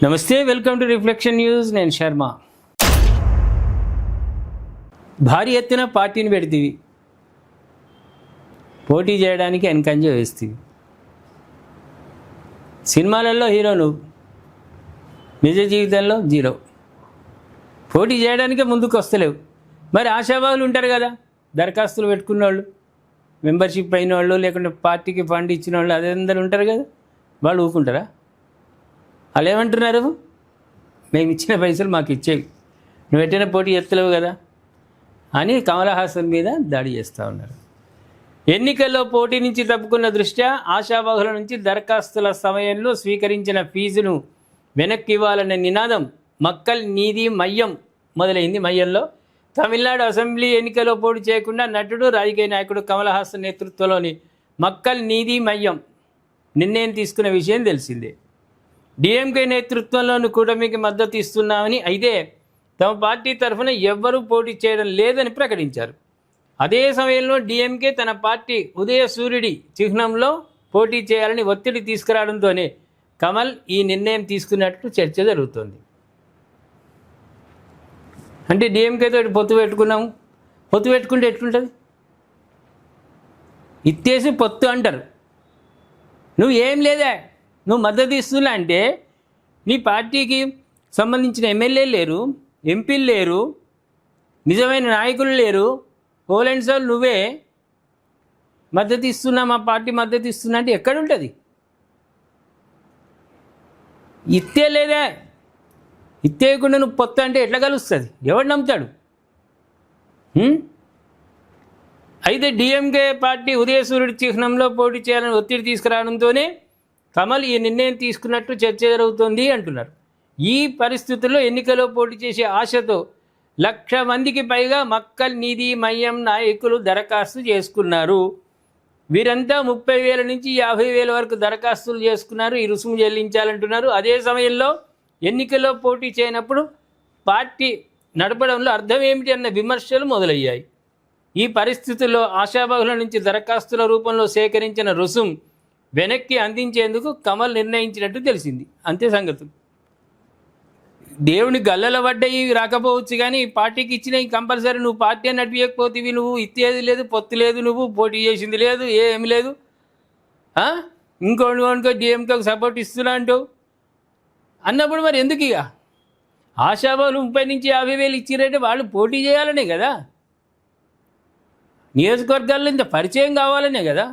నమస్తే, welcome to reflection news. నేను శర్మ. భారీ ఎత్తున పార్టీని పెడితేవి, పోటీ చేయడానికి వెనకంజ వేస్తేవి. సినిమాలలో హీరో నువ్వు, నిజ జీవితంలో జీరో. పోటీ చేయడానికే ముందుకు వస్తలేవు. మరి ఆశావాహులు ఉంటారు కదా, దరఖాస్తులు పెట్టుకున్న వాళ్ళు, మెంబర్షిప్ అయిన వాళ్ళు, లేకుంటే పార్టీకి ఫండ్ ఇచ్చిన వాళ్ళు, అదందరూ ఉంటారు కదా. వాళ్ళు ఊరుకుంటారా? వాళ్ళు ఏమంటున్నారు? మేము ఇచ్చిన పైసలు మాకు ఇచ్చేవి, నువ్వు ఎట్టైనా పోటీ ఎత్తలేవు కదా అని కమల్ హాసన్ మీద దాడి చేస్తూ ఉన్నారు. ఎన్నికల్లో పోటీ నుంచి తప్పుకున్న దృష్ట్యా ఆశావాహుల నుంచి దరఖాస్తుల సమయంలో స్వీకరించిన ఫీజును వెనక్కి ఇవ్వాలనే నినాదం మక్కల్ నీది మయ్యం మొదలైంది. మయ్యంలో తమిళనాడు అసెంబ్లీ ఎన్నికల్లో పోటీ చేయకుండా నటుడు, రాజకీయ నాయకుడు కమల్ హాసన్ నేతృత్వంలోని మక్కల్ నీది మయ్యం నిర్ణయం తీసుకున్న విషయం తెలిసిందే. డిఎంకే నేతృత్వంలోని కూటమికి మద్దతు ఇస్తున్నామని, అయితే తమ పార్టీ తరఫున ఎవ్వరూ పోటీ చేయడం లేదని ప్రకటించారు. అదే సమయంలో డిఎంకే తన పార్టీ ఉదయ సూర్యుడి చిహ్నంలో పోటీ చేయాలని ఒత్తిడి తీసుకురావడంతోనే కమల్ ఈ నిర్ణయం తీసుకున్నట్లు చర్చ జరుగుతోంది. అంటే డిఎంకేతో పొత్తు పెట్టుకున్నాము, పొత్తు పెట్టుకుంటే ఎట్లుంటుంది? ఇత్తేసి పొత్తు అంటారు. నువ్వు ఏం లేదా, నువ్వు మద్దతు ఇస్తున్నా అంటే నీ పార్టీకి సంబంధించిన ఎమ్మెల్యేలు లేరు, ఎంపీలు లేరు, నిజమైన నాయకులు లేరు, పోలెండ్స్ వాళ్ళు నువ్వే మద్దతు ఇస్తున్నా, మా పార్టీ మద్దతు ఇస్తున్నా అంటే ఎక్కడుంటుంది? ఇత్తే లేదా, ఇత్తేయకుండా నువ్వు పొత్తు అంటే ఎట్లా కలుస్తుంది? ఎవడు నమ్ముతాడు? అయితే డిఎంకే పార్టీ ఉదయసూర్యుడి చిహ్నంలో పోటీ చేయాలని ఒత్తిడి తీసుకురావడంతోనే కమల్ ఈ నిర్ణయం తీసుకున్నట్టు చర్చ జరుగుతోంది అంటున్నారు. ఈ పరిస్థితుల్లో ఎన్నికల్లో పోటీ చేసే ఆశతో 1,00,000 మందికి పైగా మక్కల్ నీది మయ్యం నాయకులు దరఖాస్తు చేసుకున్నారు. వీరంతా 30,000 నుంచి 50,000 వరకు దరఖాస్తులు చేసుకున్నారు. ఈ రుసుము చెల్లించాలంటున్నారు. అదే సమయంలో ఎన్నికల్లో పోటీ చేయనప్పుడు పార్టీ నడపడంలో అర్థం ఏమిటి అన్న విమర్శలు మొదలయ్యాయి. ఈ పరిస్థితుల్లో ఆశావాహుల నుంచి దరఖాస్తుల రూపంలో సేకరించిన రుసుం వెనక్కి అందించేందుకు కమల్ నిర్ణయించినట్టు తెలిసింది. అంతే సంగతులు. దేవుని గల్లల పడ్డవి రాకపోవచ్చు, కానీ పార్టీకి ఇచ్చినవి కంపల్సరీ. నువ్వు పార్టీ అని నడిపించకపోతేవి, నువ్వు ఇచ్చేది లేదు, పొత్తు లేదు, నువ్వు పోటీ చేసింది లేదు, ఏమి లేదు. ఇంకోనుకో డిఎంకేకి సపోర్ట్ ఇస్తున్నా అంటావు అన్నప్పుడు మరి ఎందుకు? ఇక ఆశావాహులు 30,000 నుంచి 50,000 ఇచ్చిరంటే వాళ్ళు పోటీ చేయాలనే కదా, నియోజకవర్గాల్లో ఇంత పరిచయం కావాలనే కదా.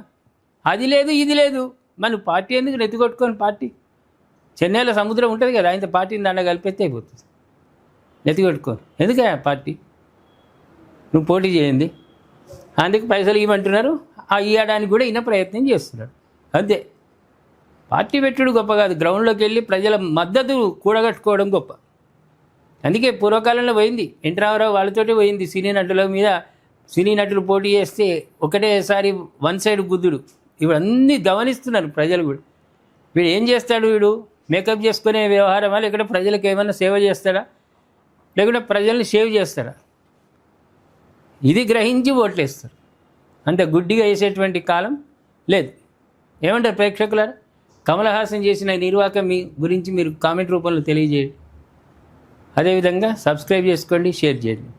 అది లేదు, ఇది లేదు. మన పార్టీ ఎందుకు నెత్తికొట్టుకొని? పార్టీ చెన్నైలో సముద్రం ఉంటుంది కదా, ఆయన పార్టీని దండ కలిపెత్తే అయిపోతుంది. నెత్తికొట్టుకొని ఎందుకే పార్టీ? నువ్వు పోటీ చేయండి, అందుకు పైసలు ఇవ్వమంటున్నారు. ఆ ఇవ్వడానికి కూడా ఈయన ప్రయత్నం చేస్తున్నాడు. అంతే. పార్టీ పెట్టుడు గొప్ప కాదు, గ్రౌండ్లోకి వెళ్ళి ప్రజల మద్దతు కూడగట్టుకోవడం గొప్ప. అందుకే పూర్వకాలంలో పోయింది, ఎన్టీ రామారావు వాళ్ళతోటి పోయింది. సినీ నటుల మీద సినీ నటులు పోటీ చేస్తే ఒకటేసారి వన్ సైడ్ గుద్దుడు. ఇప్పుడు అన్నీ గమనిస్తున్నారు ప్రజలు కూడా. వీడు ఏం చేస్తాడు? వీడు మేకప్ చేసుకునే వ్యవహారమా, లేకుంటే ప్రజలకు ఏమైనా సేవ చేస్తాడా, లేకుంటే ప్రజల్ని సేవ్ చేస్తాడా? ఇది గ్రహించి ఓట్లేస్తారు. అంత గుడ్డిగా వేసేటువంటి కాలం లేదు. ఏమంటారు ప్రేక్షకులారా? కమల్ హాసన్ చేసిన నిర్వాహకం గురించి మీరు కామెంట్ రూపంలో తెలియజేయండి. అదేవిధంగా సబ్స్క్రైబ్ చేసుకోండి, షేర్ చేయండి.